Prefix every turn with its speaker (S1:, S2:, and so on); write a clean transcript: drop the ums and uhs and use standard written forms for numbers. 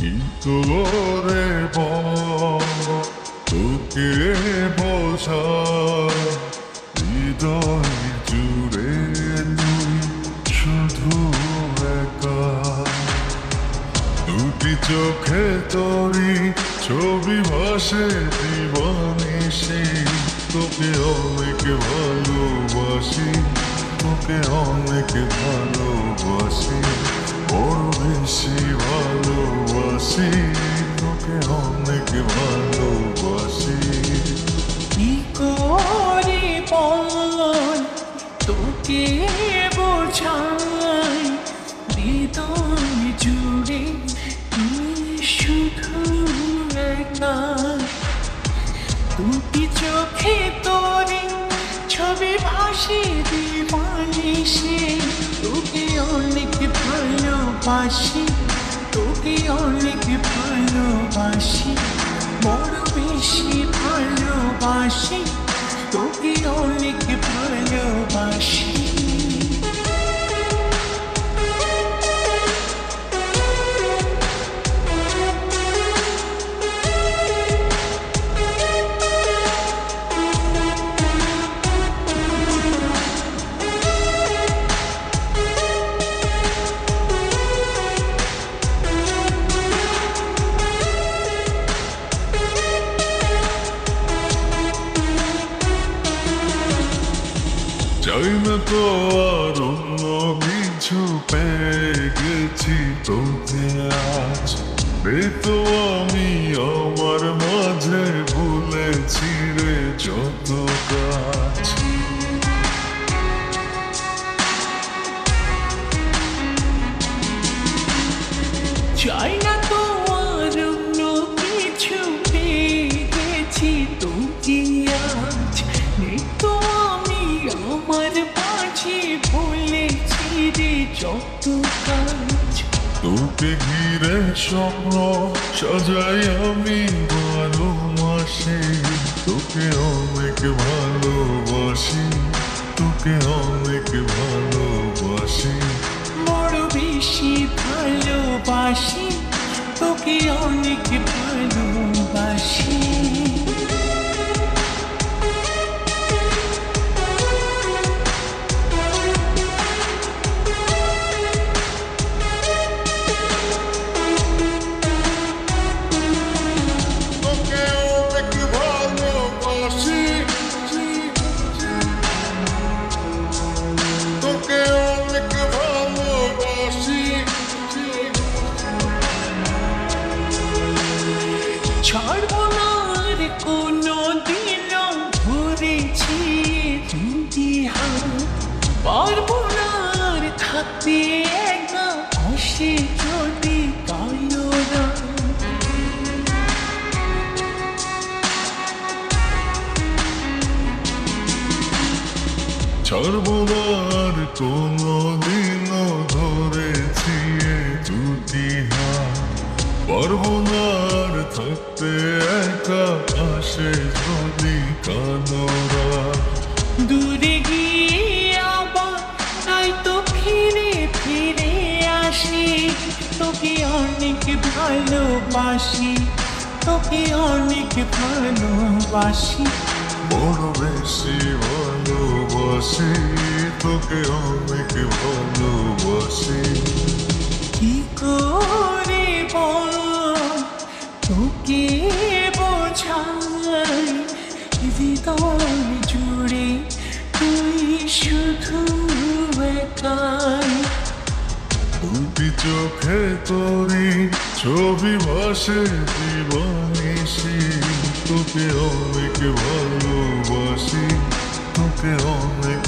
S1: কি করে তোকে বোঝাই হৃদয় জুড়ে তুই শুধু একা দুটি চোখে তোরি ছবি ভাসে দিবানিশি তোকে অনেক ভালোবাসি তোকে অনেক ভালোবাসি বড় বেশি ভালোবাসি তোকে অনেক ভালোবাসি
S2: কি করে বল তোকে বোঝাই হৃদয় জুড়ে তুই শুধু একা দুটি চোখে তোরে ছবি ভাসে দিবানিশি তোকে অনেক ভালোবাসি তোকে অনেক ভালোবাসি বড় বেশি ভালোবাসি তোকে অনেক ভালোবাসি
S1: চাই না তো আর অন্য কিছু পেয়ে গেছি তোকে আজ তো আমি আমার মাঝে ভুলেছি রে যত কাজ
S2: চাই না তো আর অন্য কিছু পেয়ে গেছি তোকে আজ তো আমি আমার মাঝে ভুলেছি রে যত কাজ
S1: তোকে ঘিরে স্বপ্ন সাজাই আমি বারো মাসে তোকে অনেক ভালোবাসি তোকে অনেক ভালোবাসি
S2: বড় বেশি ভালোবাসি তোকে অনেক ভালোবাসি ছাড়বো না আর কোনো দিনও ধরেছি দুটি হাত পারবো না আর থাকতে একা আসে যদি কালো রাত
S1: ছাড়বো না আর কোনো দিনও ধরেছি দুটি হাত পারবো না আর থাকতে একা আসে যদি কালো রাত
S2: দূরে গিয়ে আবার তাই তো ফিরে ফিরে আসি তোকে অনেক ভালোবাসি তোকে অনেক ভালোবাসি
S1: বড় বেশি ভালোবাসি তোকে অনেক ভালোবাসি
S2: কি করে বল তোকে বোঝাই হৃদয় জুড়ে তুই শুধু একাই
S1: দুটি চোখে তোরি ছবি ভাসে দিবানিশি তোকে অনেক ভালোবাসি তোকে অনেক